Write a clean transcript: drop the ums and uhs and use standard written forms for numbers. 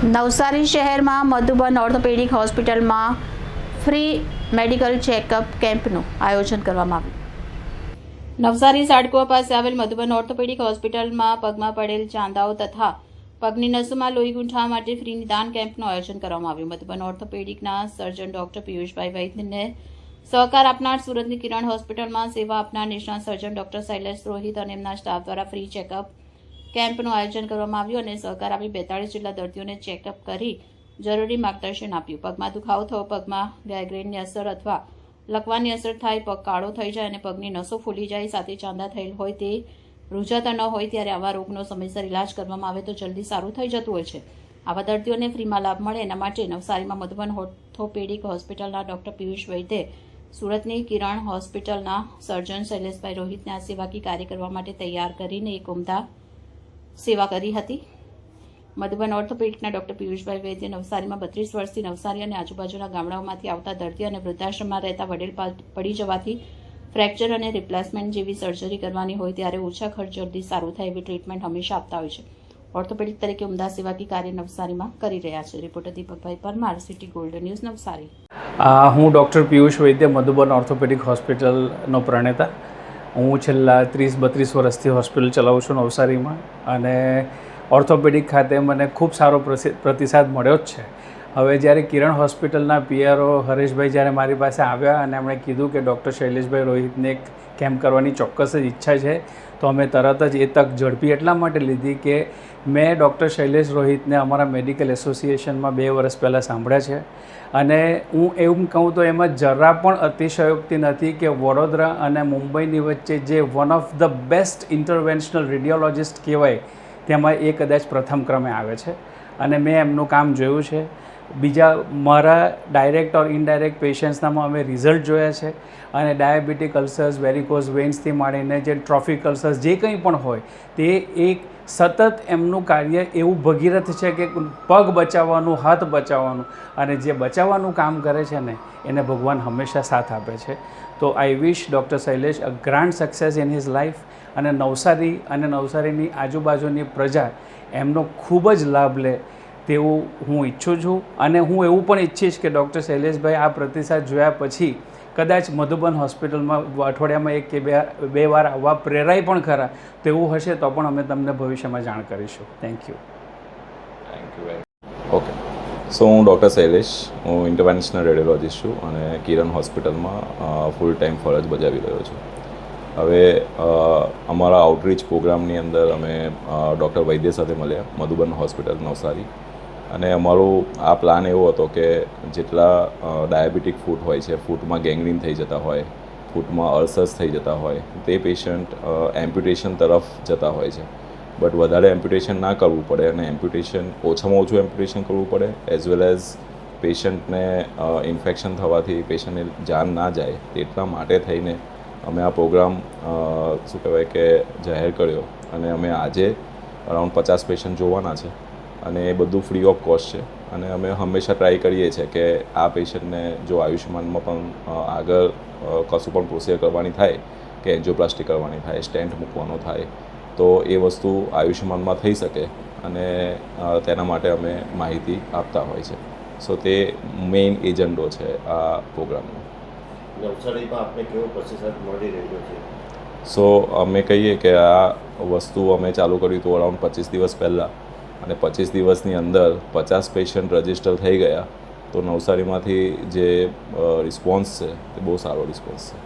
નવસારી શહેરમાં મધુબન ઓર્થોપેડિક હોસ્પિટલમાં free medical checkup કેમ્પનું આયોજન કરવામાં આવ્યું। નવસારી સાડકુવા પાસે આવેલ મધુબન ઓર્થોપેડિક હોસ્પિટલમાં પગમાં પડેલ ચાંદાઓ તથા પગની નસોમાં લોહી ગુંઠાવા માટે ફ્રી નિદાન કેમ્પનું આયોજન કરવામાં આવ્યું। મધુબન ઓર્થોપેડિકના સર્જન ડોક્ટર પિયુષભાઈ વૈદ્યને સહકાર આપનાર સુરતની કિરણ હોસ્પિટલમાં સેવા આપનાર નિષ્ણાત સર્જન ડોક્ટર શૈલેષ રોહિત અને એમના સ્ટાફ દ્વારા ફ્રી ચેકઅપ કેમ્પનું આયોજન કરવામાં આવ્યું અને સહકાર આપી 42 જેટલા દર્દીઓને ચેકઅપ કરી જરૂરી માર્ગદર્શન આપ્યું। પગમાં દુખાવો થવો, પગમાં ગાયગ્રેનની અસર અથવા લકવાની અસર થાય, પગ કાળો થઈ જાય અને પગની નસો ફૂલી જાય, સાથે ચાંદા થયેલ હોય તે રૂજાતા ન હોય ત્યારે આવા રોગનો સમયસર ઇલાજ કરવામાં આવે તો જલ્દી સારું થઈ જતું હોય છે। આવા દર્દીઓને ફ્રીમાં લાભ મળે એના માટે નવસારીમાં મધુબન ઓર્થોપેડિક હોસ્પિટલના ડોક્ટર પિયુષ વૈદ્યે સુરતની કિરણ હોસ્પિટલના સર્જન શૈલેષભાઈ રોહિતને આ સેવાકીય કાર્ય કરવા માટે તૈયાર કરીને એક ઉમદા સેવા કરી હતી। મધુબન ઓર્થોપેડિકના ડોક્ટર પિયુષભાઈ વૈદ્ય નવસારીમાં 32 વર્ષથી નવસારી અને આજુબાજુના ગામડાઓમાંથી આવતા દર્દી અને વૃદ્ધાશ્રમમાં રહેતા વડીલ પડી જવાથી ફ્રેક્ચર અને રિપ્લેસમેન્ટ જેવી સર્જરી કરવાની હોય ત્યારે ઓછા ખર્ચ જલ્દી સારું થાય એવી ટ્રીટમેન્ટ હંમેશા આપતા હોય છે। ઓર્થોપેડિક તરીકે ઉમદા સેવાકીય કાર્ય નવસારીમાં કરી રહ્યા છે। રિપોર્ટર દીપકભાઈ Parmar, city gold news, Navsari. હું ડૉક્ટર પિયુષ વૈદ્ય, મધુબન ઓર્થોપેડિક હોસ્પિટલનો પ્રણેતા। હું છેલ્લા 30-32 વર્ષથી હોસ્પિટલ ચલાવું છું નવસારીમાં અને ઓર્થોપેડિક ખાતે મને ખૂબ સારો પ્રતિસાદ મળ્યો જ છે। હવે જ્યારે કિરણ હોસ્પિટલના પીઆરઓ હરેશભાઈ જ્યારે મારી પાસે આવ્યા અને એમણે કીધું કે ડૉક્ટર શૈલેષભાઈ રોહિતને એક કેમ્પ કરવાની ચોક્કસ જ ઈચ્છા છે, તો અમે તરત જ એ તક ઝડપી એટલા માટે લીધી કે મેં ડૉક્ટર શૈલેષ રોહિતને અમારા મેડિકલ એસોસિએશનમાં 2 વર્ષ પહેલાં સાંભળ્યા છે અને હું એવું કહું તો એમાં જરા પણ અતિશયોક્તિ નથી કે વડોદરા અને મુંબઈની વચ્ચે જે one of the best ઇન્ટરવેન્શનલ radiologist કહેવાય તેમાં એ કદાચ પ્રથમ ક્રમે આવે છે અને મેં એમનું કામ જોયું છે। બીજા મારા ડાયરેક્ટ ઓર ઇનડાયરેક્ટ પેશન્ટ્સનામાં અમે રિઝલ્ટ જોયા છે અને ડાયાબિટીક અલ્સર્સ, વેરિકોઝ વેન્સથી માંડીને જે ટ્રોફિક અલ્સર્સ જે કંઈ પણ હોય તે એક સતત એમનું કાર્ય એવું ભગીરથ છે કે પગ બચાવવાનું, હાથ બચાવવાનું અને જે બચાવવાનું કામ કરે છે ને એને ભગવાન હંમેશા સાથ આપે છે। તો I wish doctor Shailesh a grand success in his life અને નવસારી અને નવસારીની આજુબાજુની પ્રજા એમનો ખૂબ જ લાભ લે તેવું હું ઈચ્છું છું અને હું એવું પણ ઈચ્છીશ કે ડૉક્ટર શૈલેષભાઈ આ પ્રતિસાદ જોયા પછી કદાચ મધુબન હોસ્પિટલમાં અઠવાડિયામાં 1 કે 2 વાર આવવા પ્રેરાય પણ ખરા, તેવું હશે તો પણ અમે તમને ભવિષ્યમાં જાણ કરીશું। થેન્ક યુ ઓકે, સો હું ડૉક્ટર શૈલેષ, હું ઇન્ટરવેન્શનલ રેડિયોલોજિસ્ટ છું અને કિરણ હોસ્પિટલમાં ફૂલ ટાઈમ ફરજ બજાવી રહ્યો છું। હવે અમારા આઉટરીચ પ્રોગ્રામની અંદર અમે ડૉક્ટર વૈદ્ય સાથે મળ્યા મધુબન હોસ્પિટલ નવસારી અને અમારો આ પ્લાન એવો હતો કે જેટલા ડાયાબિટીક ફૂટ હોય છે, ફૂટમાં ગેંગ્રીન થઈ જતા હોય, ફૂટમાં અલ્સર્સ થઈ જતા હોય, તે પેશન્ટ એમ્પ્યુટેશન તરફ જતા હોય છે, બટ વધારે એમ્પ્યુટેશન ના કરવું પડે અને ઓછામાં ઓછું એમ્પ્યુટેશન કરવું પડે એઝ વેલ એઝ પેશન્ટને ઇન્ફેક્શન થવાથી પેશન્ટને જાન ના જાય, એટલા માટે થઈને અમે આ પ્રોગ્રામ શું કહેવાય કે જાહેર કર્યો અને અમે આજે અરાઉન્ડ 50 પેશન્ટ જોવાના છે અને એ બધું ફ્રી ઓફ કોસ્ટ છે અને અમે હંમેશા ટ્રાય કરીએ છીએ કે આ પેશન્ટને જો આયુષ્યમાનમાં પણ આગળ કશું પણ પ્રોસિજર કરવાની થાય કે એન્જિયોપ્લાસ્ટી કરવાની થાય, સ્ટેન્ટ મૂકવાનો થાય તો એ વસ્તુ આયુષ્યમાનમાં થઈ શકે અને તેના માટે અમે માહિતી આપતા હોય છે। સો તે મેઇન એજન્ડો છે આ પ્રોગ્રામનો। નવસારીમાં આપને કેવો પ્રતિસાદ મળી રહ્યો છે? સો અમે કહીએ કે આ વસ્તુ અમે ચાલુ કર્યું હતું અરાઉન્ડ 25 દિવસ પહેલાં અને 25 દિવસની અંદર 50 પેશન્ટ રજિસ્ટર થઈ ગયા, તો નવસારીમાંથી જે રિસ્પોન્સ છે તે બહુ સારો રિસ્પોન્સ છે।